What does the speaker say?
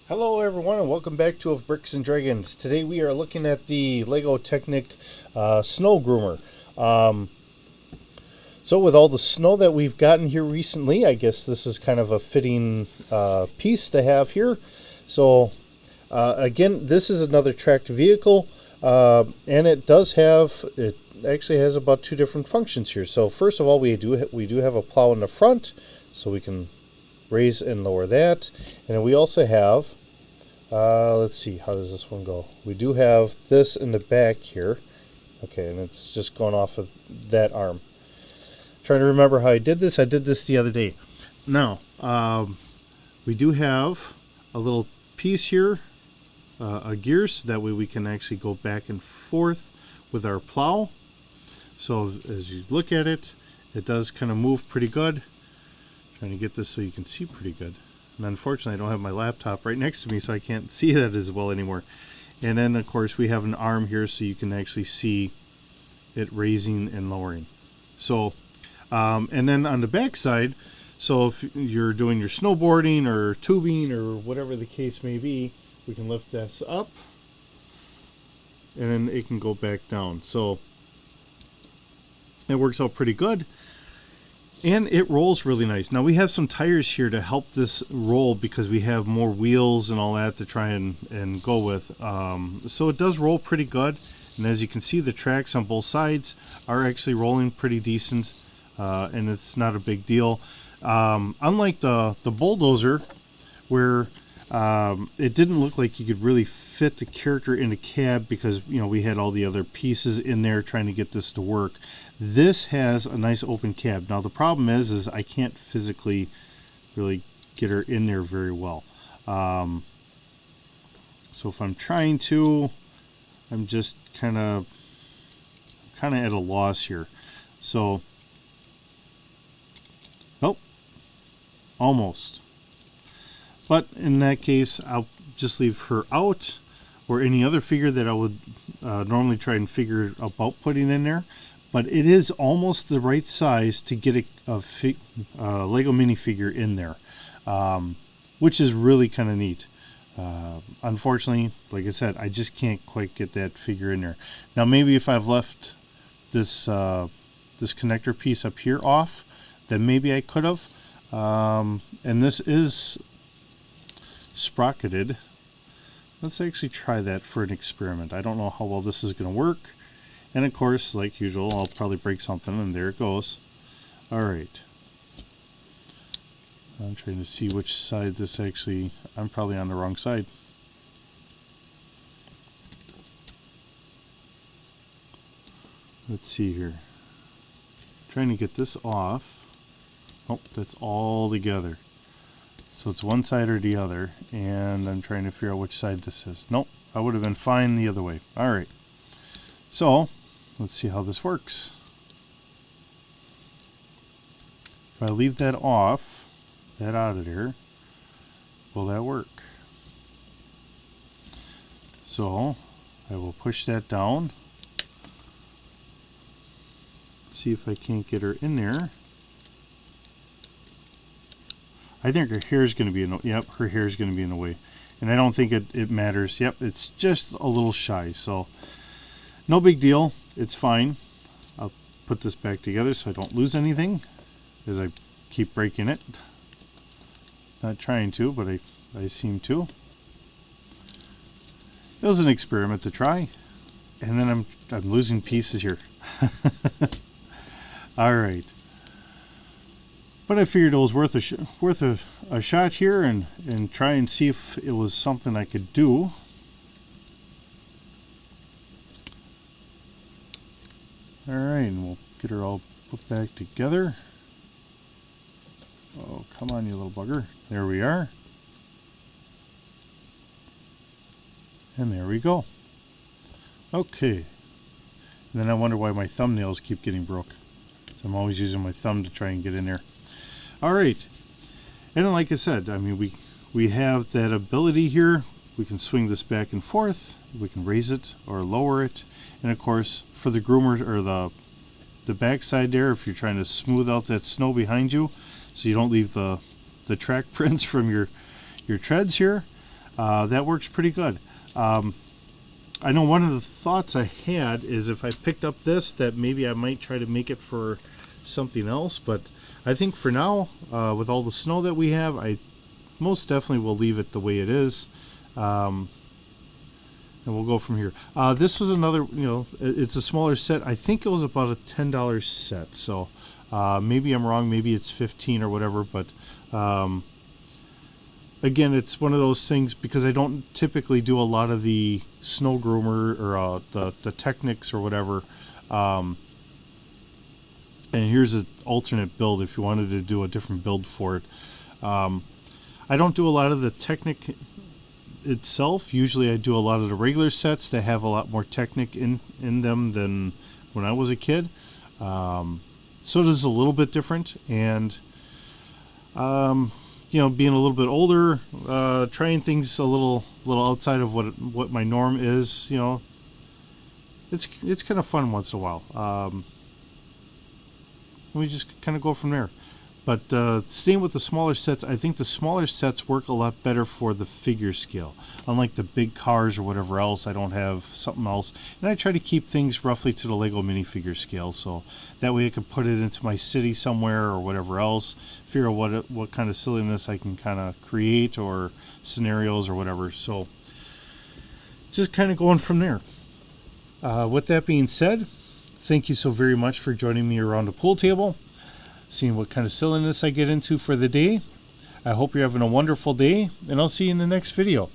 Hello everyone and welcome back to Of Bricks and Dragons. Today we are looking at the Lego Technic snow groomer. So with all the snow that we've gotten here recently, I guess this is kind of a fitting piece to have here. So again, this is another tracked vehicle and it actually has about two different functions here. So first of all, we do have a plow in the front, so we can raise and lower that. And then we also have, let's see, how does this one go? We do have this in the back here. Okay, and it's just going off of that arm. Trying to remember how I did this. I did this the other day. Now, we do have a little piece here, a gear, so that way we can actually go back and forth with our plow. So as you look at it, it does kind of move pretty good. Trying to get this so you can see pretty good. And unfortunately, I don't have my laptop right next to me, so I can't see that as well anymore. And then, of course, we have an arm here so you can actually see it raising and lowering. So, and then on the back side, so if you're doing your snowboarding or tubing or whatever the case may be, we can lift this up and then it can go back down. So it works out pretty good. And it rolls really nice. Now we have some tires here to help this roll because we have more wheels and all that to try and go with. So it does roll pretty good. And as you can see, the tracks on both sides are actually rolling pretty decent. And it's not a big deal. Unlike the bulldozer, where it didn't look like you could really fit the character in the cab because, you know, we had all the other pieces in there trying to get this to work. This has a nice open cab. Now the problem is I can't physically really get her in there very well. So if I'm trying to, I'm just kind of at a loss here. So, nope, almost. But in that case, I'll just leave her out, or any other figure that I would normally try and figure about putting in there. But it is almost the right size to get a Lego minifigure in there, which is really kind of neat. Unfortunately, like I said, I just can't quite get that figure in there. Now maybe if I've left this this connector piece up here off, then maybe I could have. And this is sprocketed. Let's actually try that for an experiment. I don't know how well this is going to work. And of course, like usual, I'll probably break something, and there it goes. Alright. I'm trying to see which side this actually... I'm probably on the wrong side. Let's see here. Trying to get this off. Oh, that's all together. So it's one side or the other, and I'm trying to figure out which side this is. Nope, I would have been fine the other way. Alright. So, let's see how this works. If I leave that off, that out of there, will that work? So, I will push that down. See if I can't get her in there. I think her hair is going to be in the, yep, her hair is going to be in the way. And I don't think it matters. Yep, it's just a little shy, so no big deal. It's fine. I'll put this back together so I don't lose anything as I keep breaking it. Not trying to, but I seem to. It was an experiment to try. And then I'm losing pieces here. Alright. But I figured it was worth a shot here and try and see if it was something I could do. Alright, and we'll get her all put back together. Oh, come on, you little bugger. There we are. And there we go. Okay. And then I wonder why my thumbnails keep getting broke. So I'm always using my thumb to try and get in there. Alright. And then, like I said, I mean, we have that ability here. We can swing this back and forth. We can raise it or lower it. And of course, for the groomer, or the back side there, if you're trying to smooth out that snow behind you so you don't leave the track prints from your treads here, that works pretty good. I know one of the thoughts I had is if I picked up this, that maybe I might try to make it for something else, but I think for now, with all the snow that we have, I most definitely will leave it the way it is, and we'll go from here. This was another, it's a smaller set. I think it was about a $10 set, so maybe I'm wrong, maybe it's 15 or whatever, but again, it's one of those things, because I don't typically do a lot of the snow groomer or the Technics or whatever. And here's an alternate build if you wanted to do a different build for it. I don't do a lot of the Technic itself. Usually I do a lot of the regular sets that have a lot more Technic in them than when I was a kid. So it is a little bit different, and being a little bit older, trying things a little outside of what my norm is, it's kind of fun once in a while. We just kind of go from there. But staying with the smaller sets, I think the smaller sets work a lot better for the figure scale. Unlike the big cars or whatever else, I don't have something else. And I try to keep things roughly to the Lego minifigure scale, so that way I can put it into my city somewhere or whatever else, figure out what kind of silliness I can kind of create, or scenarios or whatever. So just kind of going from there. With that being said, thank you so very much for joining me around the pool table, seeing what kind of silliness I get into for the day. I hope you're having a wonderful day, and I'll see you in the next video.